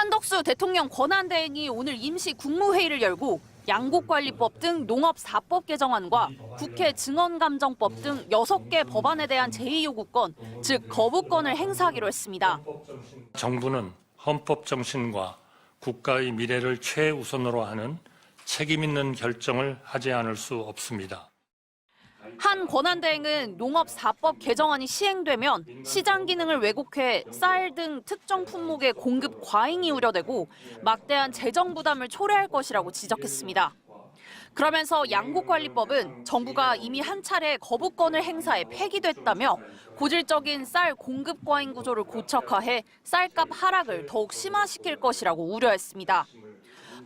한덕수 대통령 권한대행이 오늘 임시 국무회의를 열고 양곡관리법 등 농업 4법 개정안과 국회 증언감정법 등 6개 법안에 대한 제의요구권, 즉 거부권을 행사하기로 했습니다. 정부는 헌법 정신과 국가의 미래를 최우선으로 하는 책임 있는 결정을 하지 않을 수 없습니다. 한 권한대행은 농업 4법 개정안이 시행되면 시장 기능을 왜곡해 쌀 등 특정 품목의 공급 과잉이 우려되고 막대한 재정 부담을 초래할 것이라고 지적했습니다. 그러면서 양곡관리법은 정부가 이미 한 차례 거부권을 행사해 폐기됐다며 고질적인 쌀 공급 과잉 구조를 고착화해 쌀값 하락을 더욱 심화시킬 것이라고 우려했습니다.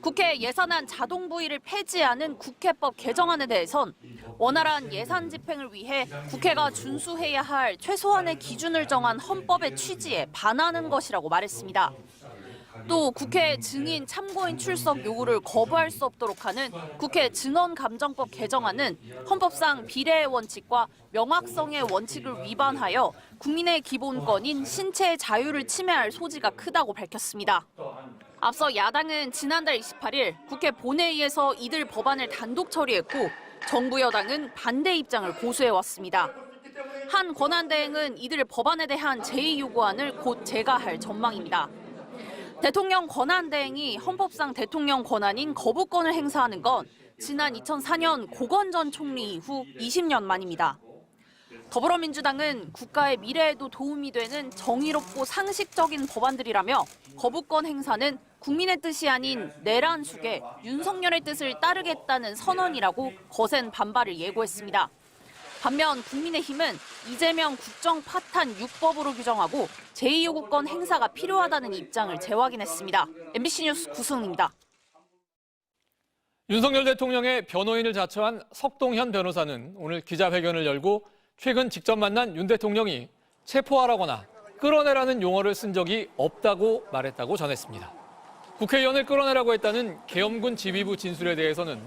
국회 예산안 자동 부의를 폐지하는 국회법 개정안에 대해선 원활한 예산 집행을 위해 국회가 준수해야 할 최소한의 기준을 정한 헌법의 취지에 반하는 것이라고 말했습니다. 또 국회 증인 참고인 출석 요구를 거부할 수 없도록 하는 국회 증언감정법 개정안은 헌법상 비례의 원칙과 명확성의 원칙을 위반하여 국민의 기본권인 신체의 자유를 침해할 소지가 크다고 밝혔습니다. 앞서 야당은 지난달 28일 국회 본회의에서 이들 법안을 단독 처리했고 정부 여당은 반대 입장을 고수해왔습니다. 한 권한대행은 이들 법안에 대한 제의 요구안을 곧 제가할 전망입니다. 대통령 권한대행이 헌법상 대통령 권한인 거부권을 행사하는 건 지난 2004년 고건 전 총리 이후 20년 만입니다. 더불어민주당은 국가의 미래에도 도움이 되는 정의롭고 상식적인 법안들이라며 거부권 행사는 국민의 뜻이 아닌 내란 숙의 윤석열의 뜻을 따르겠다는 선언이라고 거센 반발을 예고했습니다. 반면 국민의힘은 이재명 국정 파탄 6법으로 규정하고 제2요구권 행사가 필요하다는 입장을 재확인했습니다. MBC 뉴스 구승훈입니다. 윤석열 대통령의 변호인을 자처한 석동현 변호사는 오늘 기자회견을 열고 최근 직접 만난 윤 대통령이 체포하라거나 끌어내라는 용어를 쓴 적이 없다고 말했다고 전했습니다. 국회의원을 끌어내라고 했다는 계엄군 지휘부 진술에 대해서는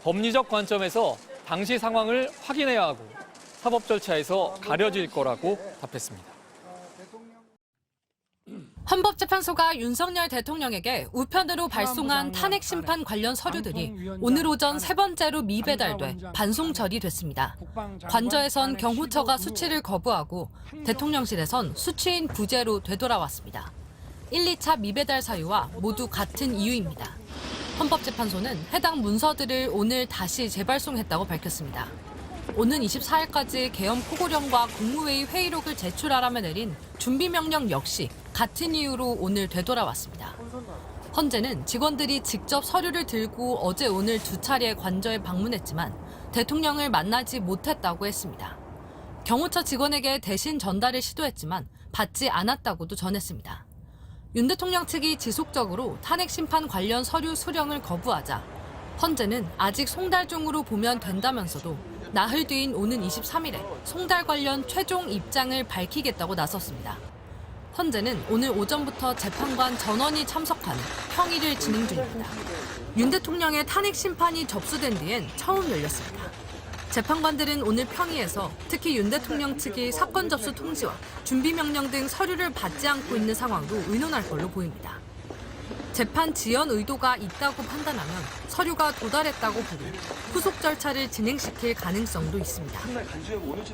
법리적 관점에서 당시 상황을 확인해야 하고 사법 절차에서 가려질 거라고 답했습니다. 헌법재판소가 윤석열 대통령에게 우편으로 발송한 탄핵 심판 관련 서류들이 오늘 오전 세 번째로 미배달돼 반송 처리됐습니다. 관저에선 경호처가 수취를 거부하고 대통령실에선 수취인 부재로 되돌아왔습니다. 1, 2차 미배달 사유와 모두 같은 이유입니다. 헌법재판소는 해당 문서들을 오늘 다시 재발송했다고 밝혔습니다. 오는 24일까지 계엄 포고령과 국무회의 회의록을 제출하라며 내린 준비명령 역시 같은 이유로 오늘 되돌아왔습니다. 헌재는 직원들이 직접 서류를 들고 어제 오늘 두 차례 관저에 방문했지만 대통령을 만나지 못했다고 했습니다. 경호처 직원에게 대신 전달을 시도했지만 받지 않았다고도 전했습니다. 윤 대통령 측이 지속적으로 탄핵 심판 관련 서류 수령을 거부하자 헌재는 아직 송달 중으로 보면 된다면서도 나흘 뒤인 오는 23일에 송달 관련 최종 입장을 밝히겠다고 나섰습니다. 헌재는 오늘 오전부터 재판관 전원이 참석하는 평의를 진행 중입니다. 윤 대통령의 탄핵 심판이 접수된 뒤엔 처음 열렸습니다. 재판관들은 오늘 평의에서 특히 윤 대통령 측이 사건 접수 통지와 준비명령 등 서류를 받지 않고 있는 상황도 의논할 걸로 보입니다. 재판 지연 의도가 있다고 판단하면 서류가 도달했다고 보고 후속 절차를 진행시킬 가능성도 있습니다.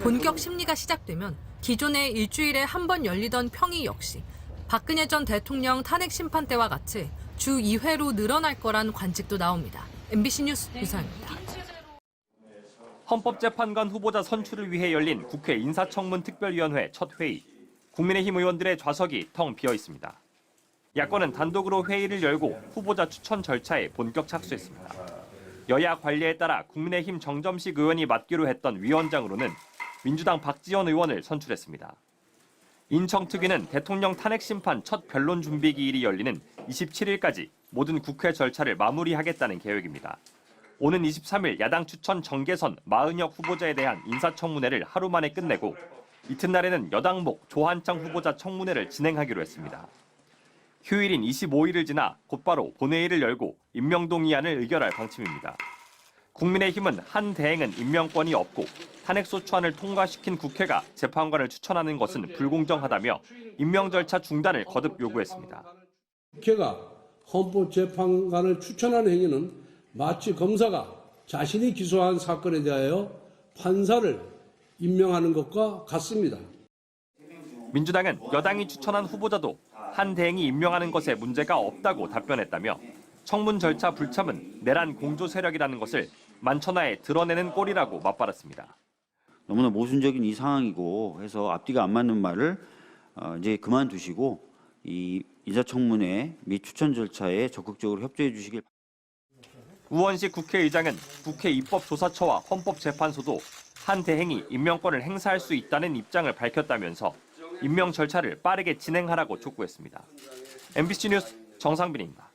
본격 심리가 시작되면 기존에 일주일에 한 번 열리던 평의 역시 박근혜 전 대통령 탄핵 심판 때와 같이 주 2회로 늘어날 거란 관측도 나옵니다. MBC 뉴스 유서입니다. 헌법재판관 후보자 선출을 위해 열린 국회 인사청문특별위원회 첫 회의. 국민의힘 의원들의 좌석이 텅 비어 있습니다. 야권은 단독으로 회의를 열고 후보자 추천 절차에 본격 착수했습니다. 여야 관리에 따라 국민의힘 정점식 의원이 맡기로 했던 위원장으로는 민주당 박지원 의원을 선출했습니다. 인청특위는 대통령 탄핵 심판 첫 변론 준비 기일이 열리는 27일까지 모든 국회 절차를 마무리하겠다는 계획입니다. 오는 23일 야당 추천 정계선 마은혁 후보자에 대한 인사청문회를 하루 만에 끝내고 이튿날에는 여당목 조한창 후보자 청문회를 진행하기로 했습니다. 휴일인 25일을 지나 곧바로 본회의를 열고 임명동의안을 의결할 방침입니다. 국민의힘은 한 대행은 임명권이 없고 탄핵소추안을 통과시킨 국회가 재판관을 추천하는 것은 불공정하다며 임명 절차 중단을 거듭 요구했습니다. 국회가 헌법재판관을 추천하는 행위는 마치 검사가 자신이 기소한 사건에 대하여 판사를 임명하는 것과 같습니다. 민주당은 여당이 추천한 후보자도 한 대행이 임명하는 것에 문제가 없다고 답변했다며 청문 절차 불참은 내란 공조 세력이라는 것을 만천하에 드러내는 꼴이라고 맞받았습니다. 너무나 모순적인 이 상황이고 해서 앞뒤가 안 맞는 말을 이제 그만두시고 이 인사청문회 및 추천 절차에 적극적으로 협조해 주시길. 우원식 국회의장은 국회 입법조사처와 헌법재판소도 한 대행이 임명권을 행사할 수 있다는 입장을 밝혔다면서 임명 절차를 빠르게 진행하라고 촉구했습니다. MBC 뉴스 정상빈입니다.